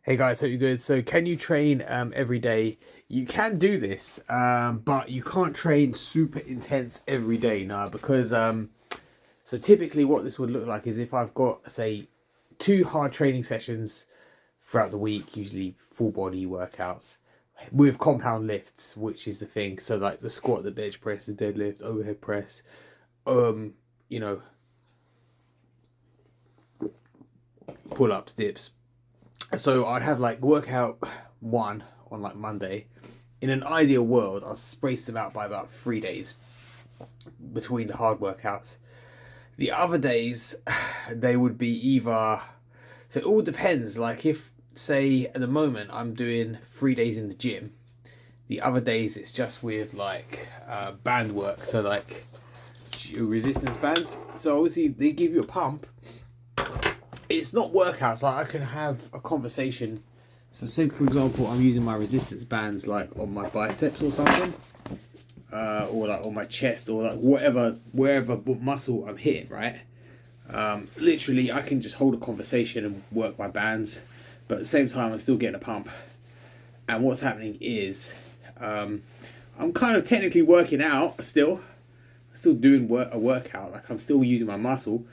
Hey guys, hope you're good. So, can you train every day? You can do this, but you can't train super intense every day now because so typically what this would look like is if I've got say two hard training sessions throughout the week, usually full body workouts with compound lifts, which is the thing. So like the squat, the bench press, the deadlift, overhead press, you know, pull ups, dips. So I'd have like workout one on like Monday. In an ideal world, I'll space them out by about 3 days between the hard workouts. The other days, they would be either. So it all depends. Like if, say, at the moment I'm doing 3 days in the gym, the other days it's just with like band work. So like resistance bands. So obviously they give you a pump. It's not workouts. Like I can have a conversation. So say for example, I'm using my resistance bands like on my biceps or something, or like on my chest or like wherever muscle I'm hitting. Right. Literally, I can just hold a conversation and work my bands, but at the same time, I'm still getting a pump. And what's happening is, I'm kind of technically working out still. Still doing a workout. Like I'm still using my muscle,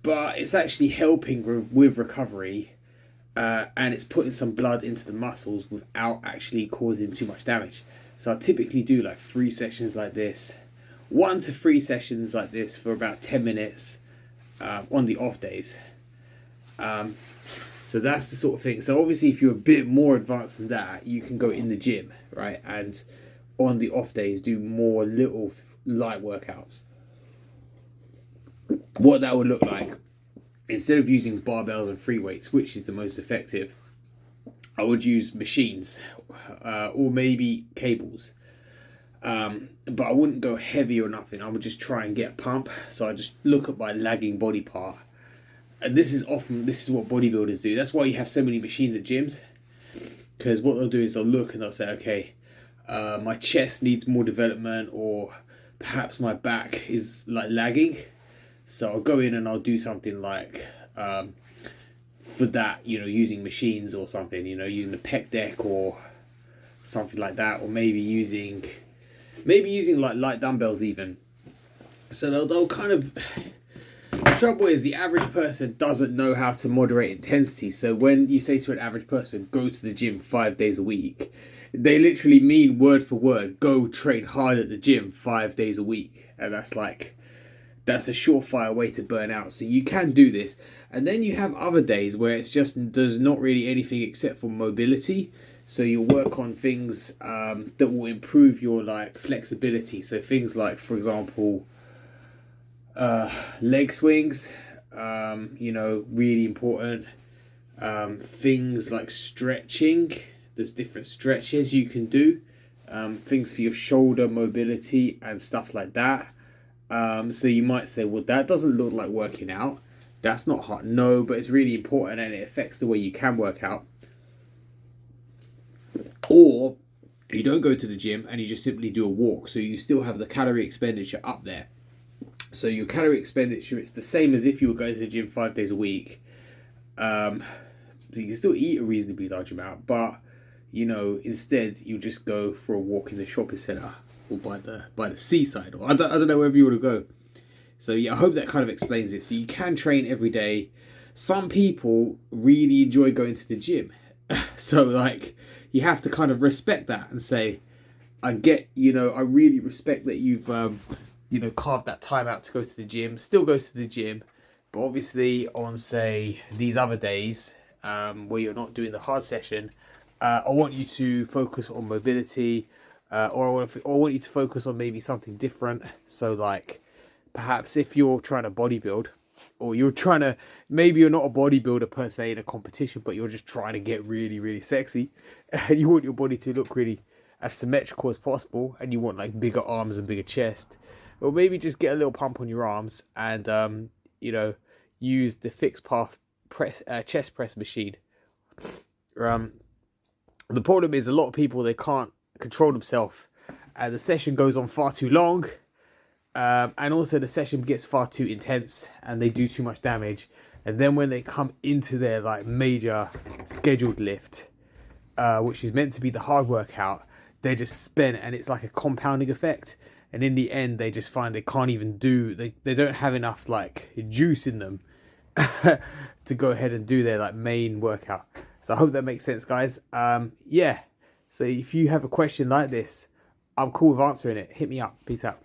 but it's actually helping with recovery, and it's putting some blood into the muscles without actually causing too much damage. So I typically do like 3 sessions like this, 1 to 3 sessions like this for about 10 minutes on the off days. So that's the sort of thing. So obviously, if you're a bit more advanced than that, you can go in the gym, right, and on the off days do more little light workouts. What that would look like, instead of using barbells and free weights, which is the most effective, I would use machines or maybe cables. But I wouldn't go heavy or nothing. I would just try and get a pump. So I just look at my lagging body part. And this is what bodybuilders do. That's why you have so many machines at gyms. Because what they'll do is they'll look and they'll say, okay, my chest needs more development, or perhaps my back is like lagging. So I'll go in and I'll do something like for that, using machines or something, using the pec deck or something like that, or maybe using like light dumbbells even. So they'll kind of. The trouble is the average person doesn't know how to moderate intensity. So when you say to an average person, go to the gym 5 days a week, they literally mean word for word, go train hard at the gym 5 days a week. And that's a surefire way to burn out. So you can do this. And then you have other days where it's just, there's not really anything except for mobility. So you'll work on things that will improve your like flexibility. So things like, for example, leg swings, really important. Things like stretching. There's different stretches you can do. Things for your shoulder mobility and stuff like that. So you might say, well, that doesn't look like working out. That's not hard. No, but it's really important and it affects the way you can work out. Or you don't go to the gym and you just simply do a walk. So you still have the calorie expenditure up there. So your calorie expenditure, it's the same as if you were going to the gym 5 days a week. So you can still eat a reasonably large amount, but instead you just go for a walk in the shopping centre or by the seaside, or I don't know wherever you want to go. So yeah, I hope that kind of explains it. So you can train every day. Some people really enjoy going to the gym, so like you have to kind of respect that and say, I really respect that you've carved that time out to go to the gym. Still go to the gym, but obviously on say these other days where you're not doing the hard session, I want you to focus on mobility, or I want you to focus on maybe something different. So like perhaps if you're trying to bodybuild, or maybe you're not a bodybuilder per se in a competition, but you're just trying to get really, really sexy, and you want your body to look really as symmetrical as possible, and you want like bigger arms and bigger chest, or maybe just get a little pump on your arms and use the fixed path chest press machine. The problem is a lot of people, they can't control themselves, and the session goes on far too long, and also the session gets far too intense, and they do too much damage, and then when they come into their like major scheduled lift, which is meant to be the hard workout, they're just spent, and it's like a compounding effect. And in the end, they just find they can't even do. They don't have enough like juice in them to go ahead and do their like main workout. So I hope that makes sense, guys. Yeah. So if you have a question like this, I'm cool with answering it. Hit me up. Peace out.